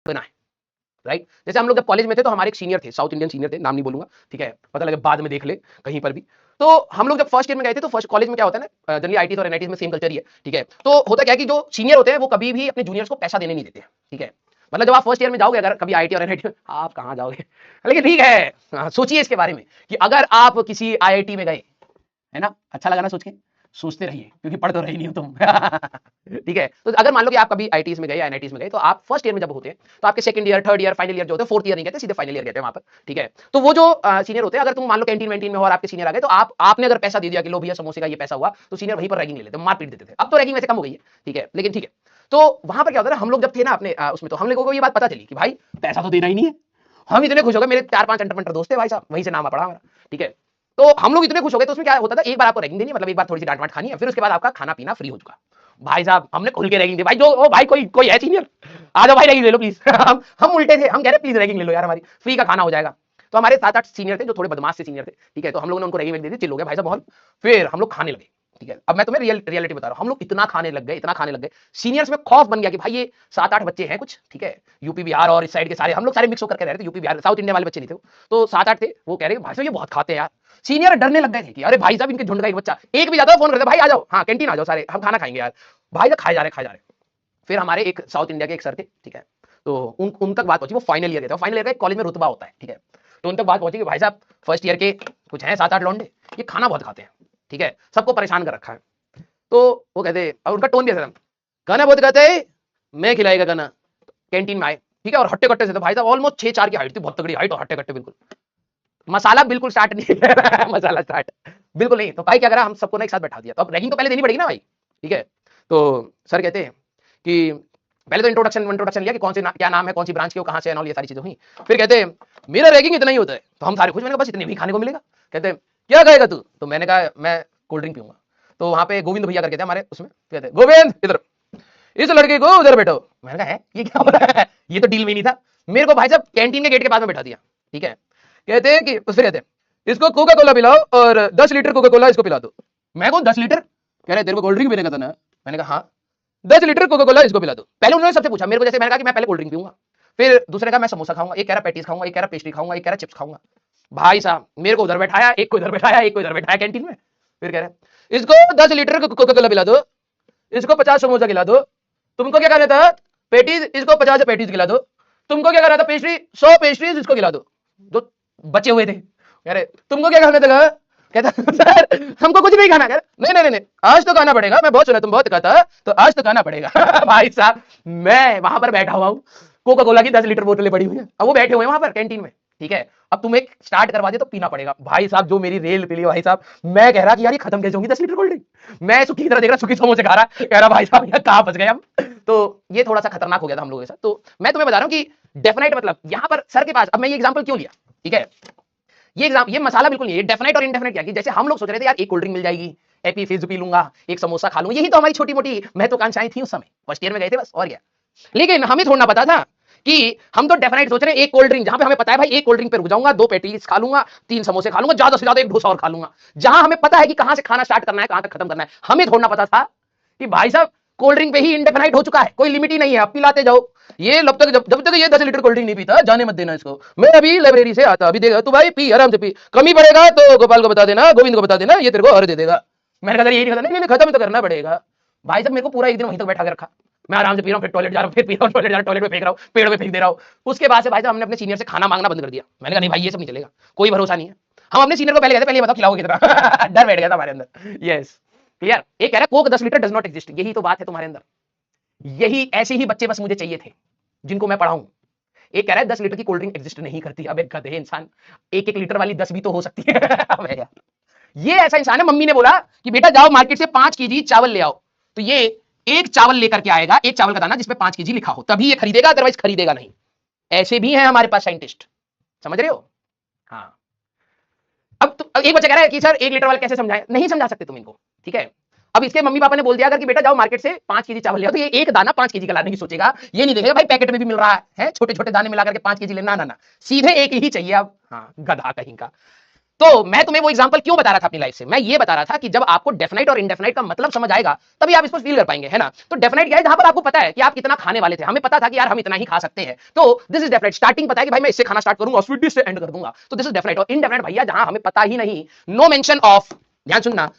बना है, राइट। जैसे हम लोग जब कॉलेज में थे तो हमारे एक सीनियर थे, साउथ इंडियन सीनियर थे, नाम नहीं बोलूंगा, ठीक है, पता लगे बाद में देख ले कहीं पर भी। तो हम लोग जब फर्स्ट ईयर में गए थे तो फर्स्ट कॉलेज में क्या होता है ना, जनरली आईटी और एनआईटी में सेम कल्चर ही है, ठीक है। तो होता क्या है कि जो सीनियर होते हैं वो कभी भी अपने जूनियर्स को पैसा देने नहीं देते, ठीक है। मतलब जब आप फर्स्ट ईयर में जाओगे अगर कभी आईटी और एनआईटी में, आप कहाँ जाओगे लेकिन ठीक है, सोचिए इसके बारे में कि अगर आप किसी आईआईटी में गए, है ना, अच्छा लगा ना सोच के, सोचते रहिए क्योंकि पढ़ तो रही नहीं हो तुम ठीक है। तो अगर मान लो कि आप कभी आईटीज में गए या एनआईटीज में गए तो आप फर्स्ट ईयर में जब होते हैं तो आपके second year, third year, final year जो होते हैं, फोर्थ ईयर नहीं कहते, सीधे फाइनल ईयर कहते हैं वहां पर, ठीक है। तो वो जो सीनियर होते हैं, अगर तुम मान लो कैंटीन वैंटीन में हो और आपके सीनियर आ गए तो आपने अगर पैसा दे दिया कि लो भैया समोसे का ये पैसा हुआ, तो सीनियर वहीं पर रैगिंग ले लेते, मार पीट देते थे। अब तो रैगिंग वैसे कम हो गई है, ठीक है, लेकिन ठीक है। तो वहां पर क्या होता है ना, हम लोग जब थे ना अपने उसमें, तो हम लोगों को ये बात पता चली कि भाई पैसा तो देना ही नहीं है। हम इतने खुश हो गए, मेरे 4-5 अंटर दोस्त थे भाई साहब, वहीं से नाम पड़ा हमारा, ठीक है। तो हम लोग इतने खुश हो गए, तो उसमें क्या होता था, एक बार आपको रैगिंग देनी है, मतलब एक बार थोड़ी सी डांट वाट खानी है, फिर उसके बाद आपका खाना पीना फ्री हो चुका। भाई साहब हमने खुल के रैगिंग दी भाई, जो ओ भाई कोई कोई है सीनियर, आ जाओ भाई रैगिंग ले लो प्लीज हम उल्टे थे, हम कह रहे प्लीज रैगिंग ले लो यार, हमारी फ्री का खाना हो जाएगा। तो हमारे 7-8 सीनियर थे जो थोड़े बदमाश से सीनियर थे, ठीक है। तो हम लोगों ने उनको रैगिंग दे दी, चिल हो गया भाई साहब माहौल। फिर हम लोग खाने लगे, ठीक है। अब मैं तुम्हें रियलिटी बता रहा हूँ, हम लोग इतना खाने लग गए, इतना खाने लग गए, सीनियर्स में खौफ बन गया कि भाई ये 7-8 बच्चे हैं कुछ, ठीक है, यूपी बिहार और इस साइड के सारे, हम लोग सारे मिक्स होकर के रह रहे थे, यूपी बिहार साउथ इंडिया वाले बच्चे नहीं थे वो। तो 7-8 थे, वो कह रहे भाई साहब ये बहुत खाते हैं यार। सीनियर डरने लग गए थे कि अरे भाई साहब इनके झुंड का एक बच्चा, एक भी जाता है फोन करते भाई आ जाओ, हाँ कैंटीन आ जाओ सारे, हम खाना खाएंगे यार। भाई साहब खाए जा रहे, खाए जा रहे। फिर हमारे एक साउथ इंडिया के एक सर थे, ठीक है। तो उन तक बात पहुंची, वो फाइनल ईयर के थे, फाइनल ईयर का कॉलेज में रुतबा होता है, ठीक है। तो उन तक बात पहुंची कि भाई साहब फर्स्ट ईयर के कुछ हैं 7-8 लौंडे, ये खाना बहुत खाते हैं, ठीक है, सबको परेशान कर रखा है। तो वो कहते, और उनका टोन भी ऐसा था, गाना बहुत कहते हैं, मैं खिलाएगा गाना। कैंटीन में आए, ठीक है, और हट्टे कट्टे से थे भाई साहब, ऑलमोस्ट 6-4 की हाइट थी, बहुत तगड़ी हाइट और हट्टे कट्टे बिल्कुल। मसाला बिल्कुल स्टार्ट नहीं मसाला स्टार्ट बिल्कुल नहीं। तो भाई क्या करा, हम सबको ना एक साथ बैठा दिया, तो अब रैगिंग तो पहले देनी पड़ेगी ना भाई, ठीक है। तो सर कहते हैं कि पहले तो इंट्रोडक्शन लिया कि कौन से क्या नाम है, कौन सी ब्रांच के हो, कहां से है, ये सारी चीजें हुई। फिर कहते हैं मेरा रैगिंग इतना ही होता है। तो हम सारे खुश, मैंने कहा बस इतने भी खाने को मिलेगा। कहते हैं क्या खाएगा तू, तो मैंने कहा मैं कोल्ड ड्रिंक पीऊंगा। तो वहां पे गोविंद भैया करके थे हमारे उसमें, कहते हैं गोविंद इधर, इस लड़के को उधर बैठो। मैंने कहा है ये क्या हो रहा है, ये तो डील में नहीं था। मेरे को भाई साहब कैंटीन के गेट के पास में बैठा दिया, ठीक है। कहते हैं कि फिर कहते हैं इसको कोका कोला पिलाओ और 10 लीटर कोका कोला इसको पिला दो। मैं कौन 10 लीटर, कह रहे तेरे को कोल्ड ड्रिंक पीने का था ना। मैंने कहा हाँ, 10 लीटर कोका कोला इसको पिला दो। पहले उन्होंने सबसे पूछा, मेरे को जैसे मैंने कहा कि मैं पहले कोल्ड ड्रिंक पीऊंगा, फिर दूसरे का मैं समोसा खाऊंगा, एक कह रहा पैटीज खाऊंगा, एक कह रहा पेस्ट्री खाऊंगा, एक कह रहा चिप्स खाऊंगा। भाई साहब मेरे को उधर बैठाया, एक को इधर बैठाया, एक को इधर बैठाया कैंटीन में। फिर कह रहे इसको 10 लीटर कोका कोला पिला दो, इसको 50 समोसा खिला दो, तुमको क्या खाना था पेटीज, इसको 50 पेटीज खिला दो, तुमको क्या खाना था पेस्ट्री, 100 पेस्ट्रीज इसको खिला दो। जो बचे हुए थे कह रहे तुमको क्या खाना था, कहता सर हमको कुछ नहीं खाना। नहीं नहीं नहीं आज तो खाना पड़ेगा, मैं बहुत सुना तुम बहुत खाता, तो आज तो खाना पड़ेगा भाई साहब मैं वहां पर बैठा हुआ हूँ, कोका कोला की 10 लीटर बोतलें पड़ी हुई है, अब वो बैठे हुए हैं वहां पर कैंटीन में, ठीक है। अब तुम एक स्टार्ट करवा दे तो पीना पड़ेगा। भाई साहब जो मेरी रेल पिली भाई साहब, मैं कह रहा कि यार ये खत्म कैसे होगी 10 लीटर कोल्ड ड्रिंक। मैं सुखी की तरह देख रहा, सुखी समोसे खा रहा, कह रहा भाई साहब यार कहां फंस गए हम। तो ये थोड़ा सा खतरनाक हो गया था हम लोगों के साथ। तो मैं तुम्हें बता रहा हूं कि डेफिनेट मतलब यहां पर सर के पास, अब मैं ये एग्जांपल क्यों लिया, ठीक है, ये मसाला बिल्कुल नहीं है, डेफिनेट और इनडेफिनेट क्या कि जैसे हम लोग सोच रहे थे यार एक कोल्ड ड्रिंक मिल जाएगी, एपी फिज पी लूंगा, एक समोसा खा लूंगा, यही तो हमारी छोटी मोटी महत्वाकांक्षाएं थी उस समय, फर्स्ट ईयर में गए थे बस, और क्या। लेकिन हमें थोड़ा पता था कि हम तो डेफिनेट सोच रहे हैं एक कोल्ड ड्रिंक, जहां पे हमें पता है भाई एक कोल्ड ड्रिंक पे रुक जाऊंगा, 2 पेटीज खा लूंगा, 3 समोसे खा लूंगा, ज्यादा से ज्यादा एक डोसा और खा लूंगा। जहां हमें पता है कि कहां से खाना स्टार्ट करना है, कहां तक खत्म करना है, हमें थोड़ा पता था कि भाई साहब कोल्ड ड्रिंक पे ही इंडेफिनाइट हो चुका है, कोई लिमिट ही नहीं है, अब पिलाते जाओ। ये जब तक ये 10 लीटर कोल्ड ड्रिंक नहीं पीता जाने मत देना इसको। मैं अभी लाइब्रेरी से आता, अभी देगा तू भाई, पी आराम से पी, कमी पड़ेगा तो गोपाल को बता देना, गोविंद को बता देना, ये तेरे को और दे देगा। मैंने कहा यही नहीं, नहीं खत्म तो करना पड़ेगा। भाई साहब मेरे को पूरा एक दिन वहीं तक बैठा के रखा, मैं आराम से पी रहा हूँ, फिर टॉयलेट जा रहा हूँ, फिर पी रहा हूँ, टॉयलेट जा रहा हूँ, टॉयलेट में फेंक रहा हूँ, पेड़ में फेंक दे रहा हूँ। उसके बाद से भाई साहब हमने अपने सीनियर से खाना मांगना बंद कर दिया। मैंने कहा नहीं भाई ये सब नहीं चलेगा, कोई भरोसा नहीं है। हम अपने सीनियर को पहले कहते पहले बताओ खिलाओगे कितना डर बैठ गया था हमारे अंदर। Yes clear. एक कह रहा Coke 10 litre does not exist, यही तो बात है तुम्हारे अंदर, यही ऐसे ही बच्चे बस मुझे चाहिए थे जिनको मैं पढ़ाऊं। एक कह रहा है 10 लीटर की कोल्ड ड्रिंक एग्जिस्ट नहीं करती, अब एक गधे इंसान, 1-1 लीटर वाली 10 भी तो हो सकती है ये ऐसा इंसान है, मम्मी ने बोला कि बेटा जाओ मार्केट से 5 केजी चावल ले आओ, तो ये एक चावल लेकर के आएगा, एक चावल का दाना जिसपे 5 केजी लिखा हो, तभी ये खरीदेगा, अदरवाइज खरीदेगा नहीं। ऐसे भी हैं हमारे पास साइंटिस्ट, समझ रहे हो। हाँ अब एक बच्चा कह रहा है कि सर 1 लीटर वाला कैसे समझाएं, नहीं समझा सकते तुम इनको, ठीक है। अब इसके मम्मी पापा ने बोल दिया अगर कि बेटा जाओ मार्केट से 5 केजी चावल ले आओ, तो ये एक दाना 5 केजी का लाने की सोचेगा, ये नहीं देखेगा भाई पैकेट में भी मिल रहा है छोटे छोटे दाने मिला करके 5 केजी लेना, ना सीधे एक ही चाहिए। अब हाँ गधा कहीं का। तो मैं तुम्हें वो एग्जांपल क्यों बता रहा था अपनी लाइफ से, मैं ये बता रहा था कि जब आपको डेफिनेट और इनडेफिनेट का मतलब समझ आएगा तभी आप इसको फील कर पाएंगे, है ना। तो डेफिनेट क्या है, जहां पर आपको पता है कि आप कितना खाने वाले थे, हमें पता था कि यार हम इतना ही खा सकते हैं, तो दिस इज डेफिनेट। स्टार्टिंग पता है कि भाई मैं इससे खाना स्टार्ट करूंगा और स्वीट डिश से एंड कर दूंगा, तो दिस इज डेफिनेट। और इनडेफिनेट भैया जहां हमें पता ही नहीं, नो मेंशन ऑफ, ध्यान सुनना,